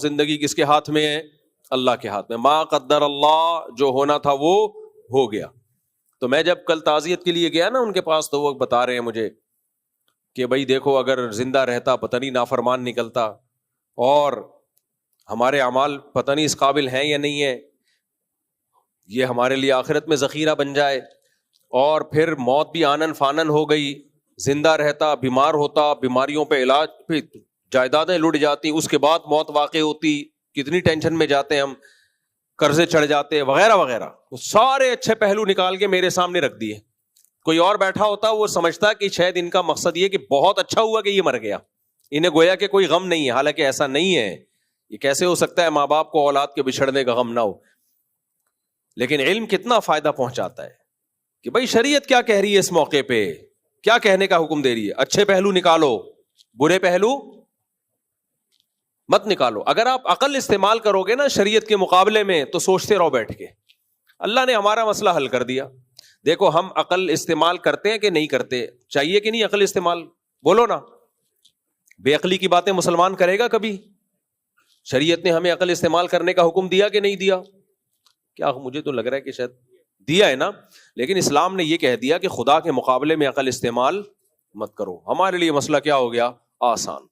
زندگی کس کے ہاتھ میں ہے؟ اللہ کے ہاتھ میں. ما قدر اللہ، جو ہونا تھا وہ ہو گیا. تو میں جب کل تعزیت کے لیے گیا نا ان کے پاس، تو وہ بتا رہے ہیں مجھے کہ بھائی دیکھو اگر زندہ رہتا پتہ نہیں نافرمان نکلتا، اور ہمارے اعمال پتہ نہیں اس قابل ہیں یا نہیں ہے، یہ ہمارے لیے آخرت میں ذخیرہ بن جائے. اور پھر موت بھی آنن فانن ہو گئی، زندہ رہتا بیمار ہوتا، بیماریوں پہ علاج پہ جائیدادیں لٹ جاتی، اس کے بعد موت واقع ہوتی، کتنی ٹینشن میں جاتے ہم، قرضے چڑھ جاتے وغیرہ وغیرہ. سارے اچھے پہلو نکال کے میرے سامنے رکھ دیے. کوئی اور بیٹھا ہوتا وہ سمجھتا کہ شاید ان کا مقصد یہ کہ بہت اچھا ہوا کہ یہ مر گیا، انہیں گویا کہ کوئی غم نہیں ہے. حالانکہ ایسا نہیں ہے. یہ کیسے ہو سکتا ہے ماں باپ کو اولاد کے بچھڑنے کا غم نہ ہو؟ لیکن علم کتنا فائدہ پہنچاتا ہے کہ بھائی شریعت کیا کہہ رہی ہے اس موقع پہ، کیا کہنے کا حکم دے رہی ہے. اچھے پہلو نکالو، برے پہلو مت نکالو. اگر آپ عقل استعمال کرو گے نا شریعت کے مقابلے میں تو سوچتے رہو بیٹھ کے. اللہ نے ہمارا مسئلہ حل کر دیا. دیکھو ہم عقل استعمال کرتے ہیں کہ نہیں کرتے؟ چاہیے کہ نہیں عقل استعمال؟ بولو نا. بے عقلی کی باتیں مسلمان کرے گا کبھی؟ شریعت نے ہمیں عقل استعمال کرنے کا حکم دیا کہ نہیں دیا؟ کیا مجھے تو لگ رہا ہے کہ شاید دیا ہے نا. لیکن اسلام نے یہ کہہ دیا کہ خدا کے مقابلے میں عقل استعمال مت کرو. ہمارے لیے مسئلہ کیا ہو گیا؟ آسان.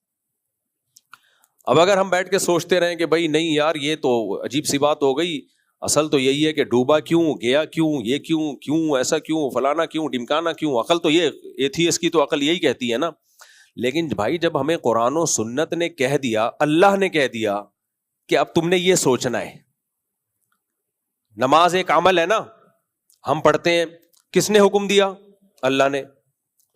اب اگر ہم بیٹھ کے سوچتے رہیں کہ بھائی نہیں یار یہ تو عجیب سی بات ہو گئی، اصل تو یہی ہے کہ ڈوبا کیوں، گیا کیوں، یہ کیوں ایسا کیوں، فلانا کیوں، ڈمکانا کیوں، عقل تو یہ ایتھیس کی تو عقل یہی کہتی ہے نا. لیکن بھائی جب ہمیں قرآن و سنت نے کہہ دیا، اللہ نے کہہ دیا کہ اب تم نے یہ سوچنا ہے. نماز ایک عمل ہے نا، ہم پڑھتے ہیں، کس نے حکم دیا؟ اللہ نے.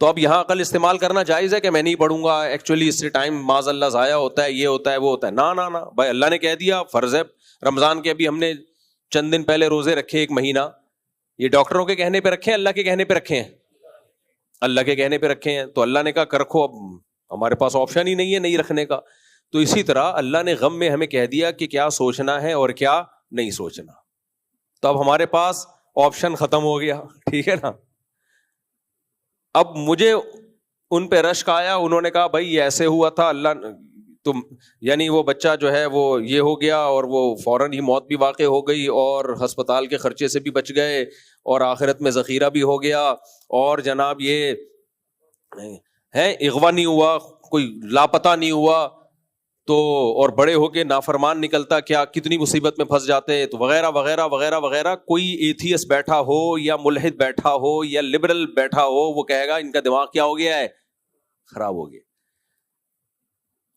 تو اب یہاں عقل استعمال کرنا جائز ہے کہ میں نہیں پڑھوں گا، ایکچولی اس سے ٹائم معاذ اللہ ضائع ہوتا ہے، یہ ہوتا ہے وہ ہوتا ہے؟ نہ بھائی اللہ نے کہہ دیا فرض ہے. رمضان کے ابھی ہم نے چند دن پہلے روزے رکھے، ایک مہینہ. یہ ڈاکٹروں کے کہنے پہ رکھے ہیں اللہ کے کہنے پہ رکھے ہیں؟ اللہ کے کہنے پہ رکھے ہیں. تو اللہ نے کہا کر رکھو، اب ہمارے پاس آپشن ہی نہیں ہے نہیں رکھنے کا. تو اسی طرح اللہ نے غم میں ہمیں کہہ دیا کہ کیا سوچنا ہے اور کیا نہیں سوچنا. تو اب ہمارے پاس آپشن ختم ہو گیا. ٹھیک ہے نا. اب مجھے ان پہ رشک آیا، انہوں نے کہا بھائی یہ ایسے ہوا تھا، اللہ تم یعنی وہ بچہ جو ہے وہ یہ ہو گیا اور وہ فوراً ہی موت بھی واقع ہو گئی اور ہسپتال کے خرچے سے بھی بچ گئے اور آخرت میں ذخیرہ بھی ہو گیا، اور جناب یہ ہے اغوا نہیں ہوا، کوئی لاپتہ نہیں ہوا، تو اور بڑے ہو کے نافرمان نکلتا کیا کتنی مصیبت میں پھنس جاتے، تو وغیرہ وغیرہ وغیرہ وغیرہ. کوئی ایتھیس بیٹھا ہو یا ملحد بیٹھا ہو یا لبرل بیٹھا ہو، وہ کہے گا ان کا دماغ کیا ہو گیا ہے؟ خراب ہو گیا.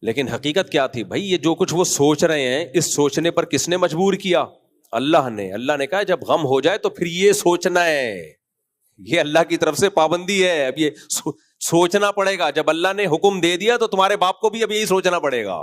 لیکن حقیقت کیا تھی بھائی؟ یہ جو کچھ وہ سوچ رہے ہیں، اس سوچنے پر کس نے مجبور کیا؟ اللہ نے. اللہ نے کہا جب غم ہو جائے تو پھر یہ سوچنا ہے. یہ اللہ کی طرف سے پابندی ہے. اب یہ سوچنا پڑے گا. جب اللہ نے حکم دے دیا تو تمہارے باپ کو بھی اب یہی سوچنا پڑے گا.